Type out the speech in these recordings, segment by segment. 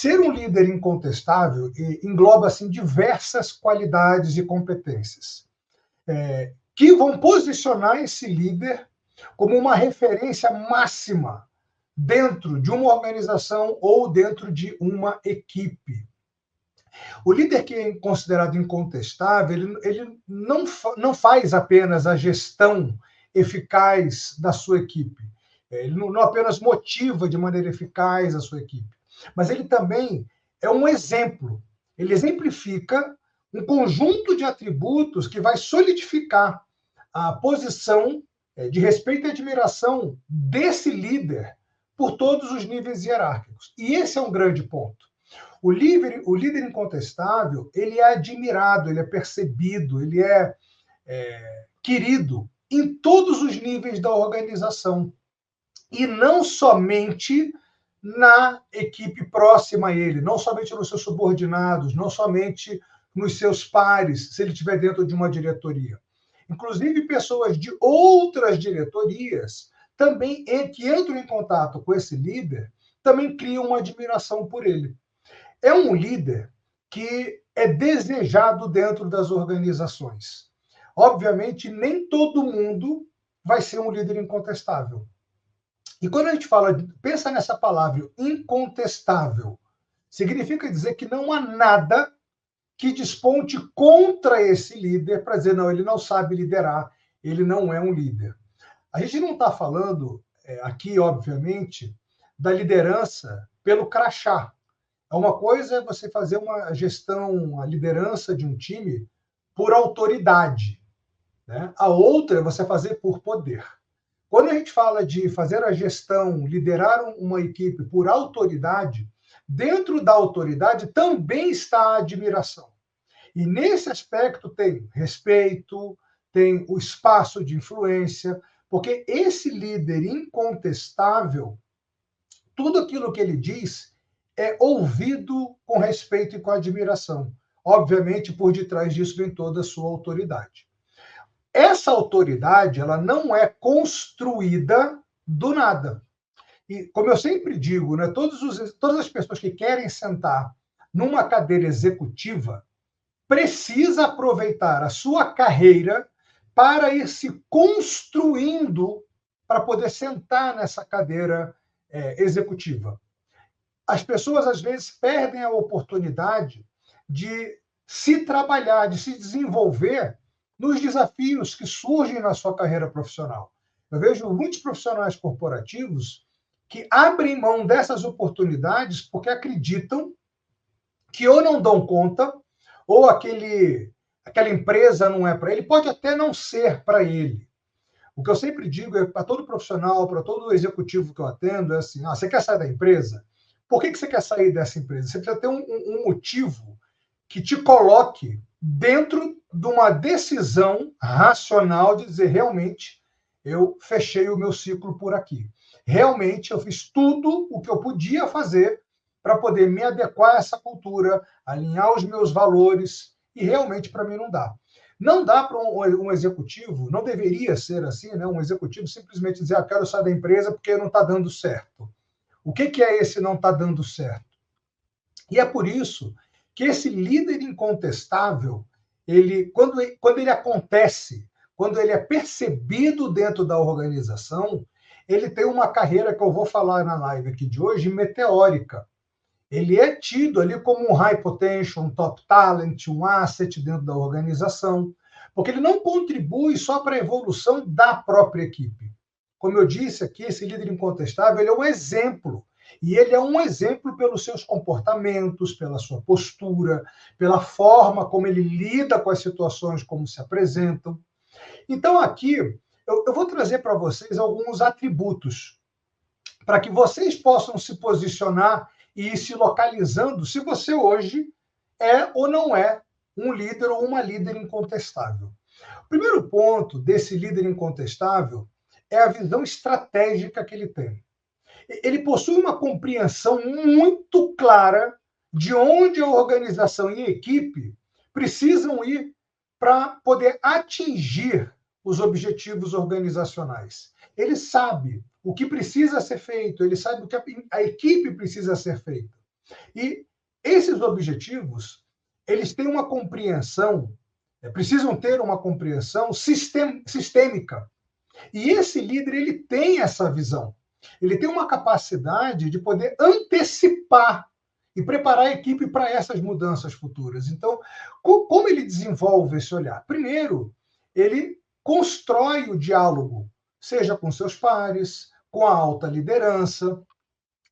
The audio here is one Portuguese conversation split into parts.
Ser um líder incontestável engloba assim, diversas qualidades e competências que vão posicionar esse líder como uma referência máxima dentro de uma organização ou dentro de uma equipe. O líder que é considerado incontestável, ele não faz apenas a gestão eficaz da sua equipe. Ele não apenas motiva de maneira eficaz a sua equipe, mas ele também é um exemplo. Ele exemplifica um conjunto de atributos que vai solidificar a posição de respeito e admiração desse líder por todos os níveis hierárquicos. E esse é um grande ponto. O líder incontestável, ele é admirado, ele é percebido, ele é querido em todos os níveis da organização. E não somente na equipe próxima a ele, não somente nos seus subordinados, não somente nos seus pares, se ele estiver dentro de uma diretoria. Inclusive, pessoas de outras diretorias também que entram em contato com esse líder também criam uma admiração por ele. É um líder que é desejado dentro das organizações. Obviamente, nem todo mundo vai ser um líder incontestável. E quando a gente pensa nessa palavra, incontestável, significa dizer que não há nada que desponte contra esse líder para dizer, não, ele não sabe liderar, ele não é um líder. A gente não está falando aqui, obviamente, da liderança pelo crachá. Uma coisa é você fazer uma gestão, a liderança de um time por autoridade, né? A outra é você fazer por poder. Quando a gente fala de fazer a gestão, liderar uma equipe por autoridade, dentro da autoridade também está a admiração. E nesse aspecto tem respeito, tem o espaço de influência, porque esse líder incontestável, tudo aquilo que ele diz é ouvido com respeito e com admiração. Obviamente, por detrás disso vem toda a sua autoridade. Essa autoridade, ela não é construída do nada. E, como eu sempre digo, né, todas as pessoas que querem sentar numa cadeira executiva precisa aproveitar a sua carreira para ir se construindo para poder sentar nessa cadeira executiva. As pessoas, às vezes, perdem a oportunidade de se trabalhar, de se desenvolver nos desafios que surgem na sua carreira profissional. Eu vejo muitos profissionais corporativos que abrem mão dessas oportunidades porque acreditam que ou não dão conta, ou aquela empresa não é para ele, pode até não ser para ele. O que eu sempre digo para todo profissional, para todo executivo que eu atendo, é assim, você quer sair da empresa? Por que você quer sair dessa empresa? Você precisa ter um motivo que te coloque dentro de uma decisão racional de dizer, realmente, eu fechei o meu ciclo por aqui. Realmente, eu fiz tudo o que eu podia fazer para poder me adequar a essa cultura, alinhar os meus valores, e realmente, para mim, não dá. Não dá para um executivo, não deveria ser assim, né? Um executivo simplesmente dizer, quero sair da empresa porque não está dando certo. O que é esse não está dando certo? E é por isso que esse líder incontestável, quando ele acontece, quando ele é percebido dentro da organização, ele tem uma carreira que eu vou falar na live aqui de hoje, meteórica. Ele é tido ali como um high potential, um top talent, um asset dentro da organização, porque ele não contribui só para a evolução da própria equipe. Como eu disse aqui, esse líder incontestável, ele é um exemplo. E ele é um exemplo pelos seus comportamentos, pela sua postura, pela forma como ele lida com as situações, como se apresentam. Então, aqui, eu vou trazer para vocês alguns atributos para que vocês possam se posicionar e ir se localizando se você hoje é ou não é um líder ou uma líder incontestável. O primeiro ponto desse líder incontestável é a visão estratégica que ele tem. Ele possui uma compreensão muito clara de onde a organização e a equipe precisam ir para poder atingir os objetivos organizacionais. Ele sabe o que precisa ser feito, ele sabe o que a equipe precisa ser feita. E esses objetivos, eles têm uma compreensão, precisam ter uma compreensão sistêmica. E esse líder, ele tem essa visão. Ele tem uma capacidade de poder antecipar e preparar a equipe para essas mudanças futuras. Então, como ele desenvolve esse olhar? Primeiro, ele constrói o diálogo, seja com seus pares, com a alta liderança,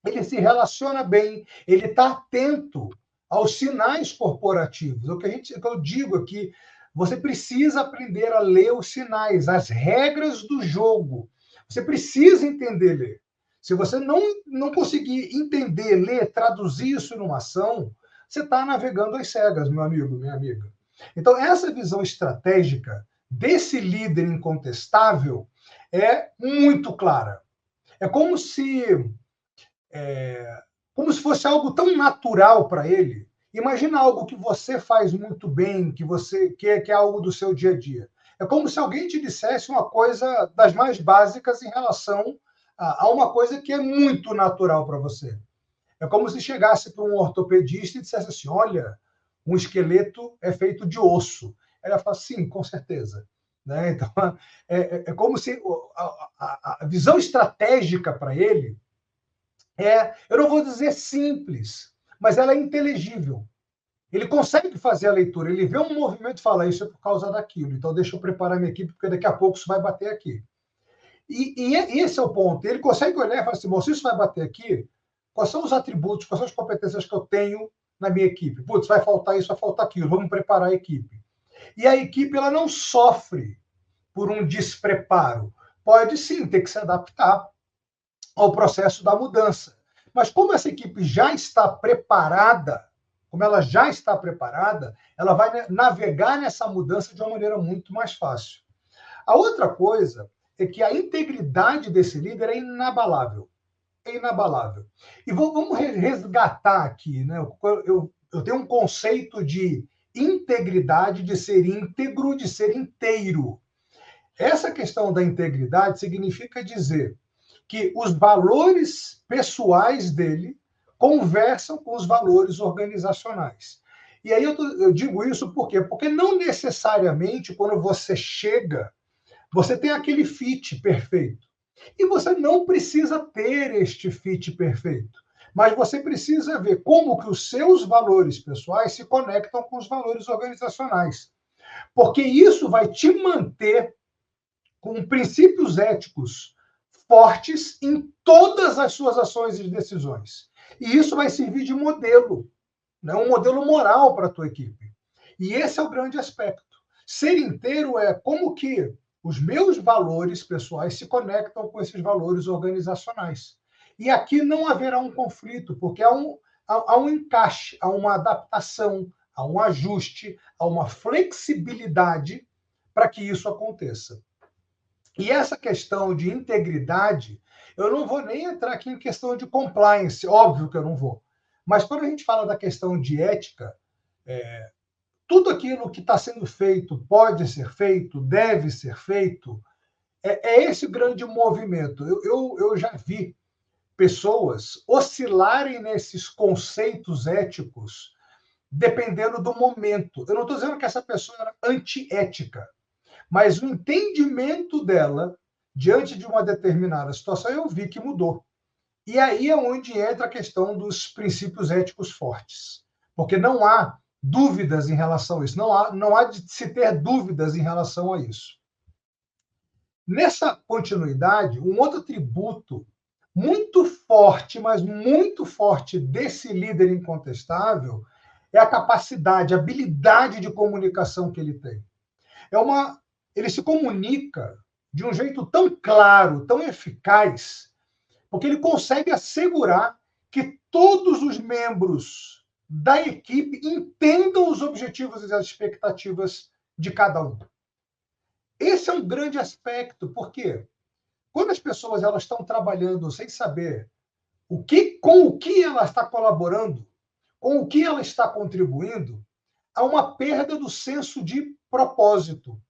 ele se relaciona bem, ele está atento aos sinais corporativos. O que eu digo aqui, você precisa aprender a ler os sinais, as regras do jogo. Você precisa entender ler. Se você não conseguir entender, ler, traduzir isso numa ação, você está navegando às cegas, meu amigo, minha amiga. Então, essa visão estratégica desse líder incontestável é muito clara. É como se fosse algo tão natural para ele. Imagina algo que você faz muito bem, que é algo do seu dia a dia. É como se alguém te dissesse uma coisa das mais básicas em relação a uma coisa que é muito natural para você. É como se chegasse para um ortopedista e dissesse assim: olha, um esqueleto é feito de osso. Ela fala: sim, com certeza. Né? Então, é como se a visão estratégica para ele eu não vou dizer simples, mas ela é inteligível. Ele consegue fazer a leitura, ele vê um movimento e fala: isso é por causa daquilo, então deixa eu preparar minha equipe, porque daqui a pouco isso vai bater aqui. E esse é o ponto. Ele consegue olhar e falar assim: bom, se isso vai bater aqui, quais são os atributos, quais são as competências que eu tenho na minha equipe? Putz, vai faltar isso, vai faltar aquilo, vamos preparar a equipe. E a equipe, ela não sofre por um despreparo. Pode sim ter que se adaptar ao processo da mudança. Mas como essa equipe já está preparada, ela vai navegar nessa mudança de uma maneira muito mais fácil. A outra coisa é que a integridade desse líder é inabalável. É inabalável. E vamos resgatar aqui, né? Eu tenho um conceito de integridade, de ser íntegro, de ser inteiro. Essa questão da integridade significa dizer que os valores pessoais dele conversam com os valores organizacionais. E aí eu digo isso por quê? Porque não necessariamente quando você chega, você tem aquele fit perfeito. E você não precisa ter este fit perfeito. Mas você precisa ver como que os seus valores pessoais se conectam com os valores organizacionais. Porque isso vai te manter com princípios éticos fortes em todas as suas ações e decisões. E isso vai servir de modelo, né? Um modelo moral para a tua equipe. E esse é o grande aspecto. Ser inteiro é como que os meus valores pessoais se conectam com esses valores organizacionais. E aqui não haverá um conflito, porque há um encaixe, há uma adaptação, há um ajuste, há uma flexibilidade para que isso aconteça. E essa questão de integridade, eu não vou nem entrar aqui em questão de compliance, óbvio que eu não vou. Mas quando a gente fala da questão de ética, tudo aquilo que está sendo feito pode ser feito, deve ser feito, é esse grande movimento. Eu já vi pessoas oscilarem nesses conceitos éticos dependendo do momento. Eu não estou dizendo que essa pessoa era antiética, mas o entendimento dela diante de uma determinada situação eu vi que mudou. E aí é onde entra a questão dos princípios éticos fortes. Porque não há dúvidas em relação a isso, não há de se ter dúvidas em relação a isso. Nessa continuidade, um outro atributo muito forte, mas muito forte desse líder incontestável é a capacidade, a habilidade de comunicação que ele tem. Ele se comunica de um jeito tão claro, tão eficaz, porque ele consegue assegurar que todos os membros da equipe entendam os objetivos e as expectativas de cada um. Esse é um grande aspecto, porque quando as pessoas elas estão trabalhando sem saber com o que ela está colaborando, com o que ela está contribuindo, há uma perda do senso de propósito.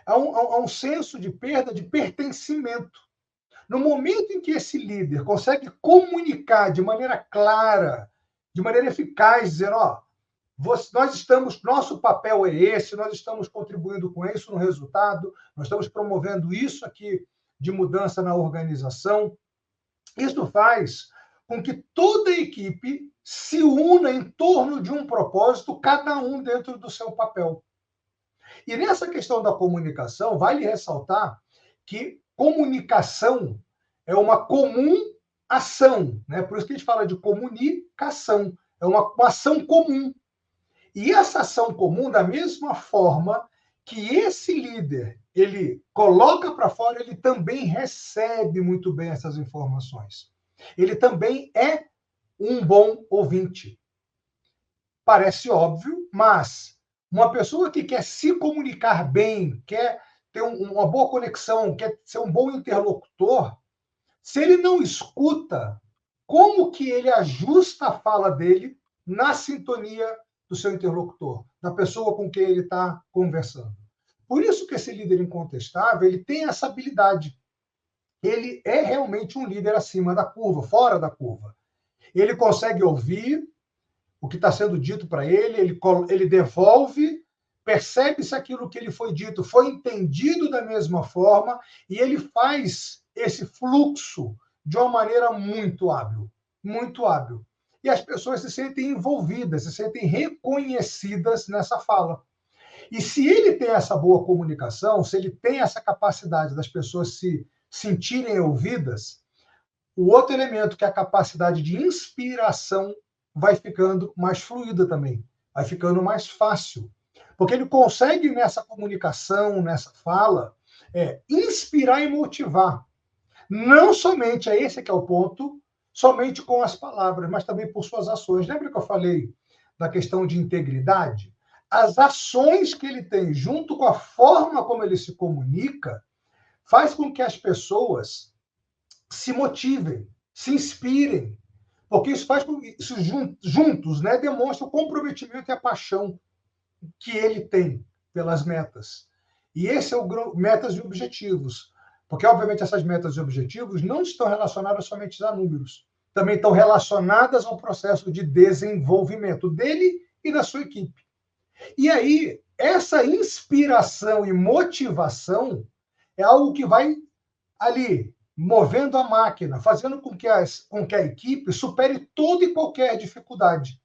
Há um senso de perda de pertencimento. No momento em que esse líder consegue comunicar de maneira clara de maneira eficaz, dizer, ó, nós estamos, nosso papel é esse, nós estamos contribuindo com isso no resultado, nós estamos promovendo isso aqui de mudança na organização. Isso faz com que toda a equipe se una em torno de um propósito, cada um dentro do seu papel. E nessa questão da comunicação, vale ressaltar que comunicação é uma comum ação, né? Por isso que a gente fala de comunicação, é uma ação comum. E essa ação comum, da mesma forma que esse líder ele coloca para fora, ele também recebe muito bem essas informações. Ele também é um bom ouvinte. Parece óbvio, mas uma pessoa que quer se comunicar bem, quer ter uma boa conexão, quer ser um bom interlocutor, se ele não escuta, como que ele ajusta a fala dele na sintonia do seu interlocutor, da pessoa com quem ele está conversando? Por isso que esse líder incontestável, ele tem essa habilidade. Ele é realmente um líder acima da curva, fora da curva. Ele consegue ouvir o que está sendo dito para ele devolve, percebe se aquilo que ele foi dito foi entendido da mesma forma, e ele faz esse fluxo de uma maneira muito hábil, muito hábil. E as pessoas se sentem envolvidas, se sentem reconhecidas nessa fala. E se ele tem essa boa comunicação, se ele tem essa capacidade das pessoas se sentirem ouvidas, o outro elemento, que é a capacidade de inspiração, vai ficando mais fluida também, vai ficando mais fácil. Porque ele consegue, nessa comunicação, nessa fala, inspirar e motivar. Não somente, esse que é o ponto, somente com as palavras, mas também por suas ações. Lembra que eu falei da questão de integridade? As ações que ele tem, junto com a forma como ele se comunica, faz com que as pessoas se motivem, se inspirem, porque isso faz com que isso juntos, né, demonstra o comprometimento e a paixão que ele tem pelas metas. E esse é o metas e objetivos, porque obviamente essas metas e objetivos não estão relacionadas somente a números, também estão relacionadas ao processo de desenvolvimento dele e da sua equipe. E aí, essa inspiração e motivação é algo que vai ali movendo a máquina, fazendo com que a equipe supere toda e qualquer dificuldade.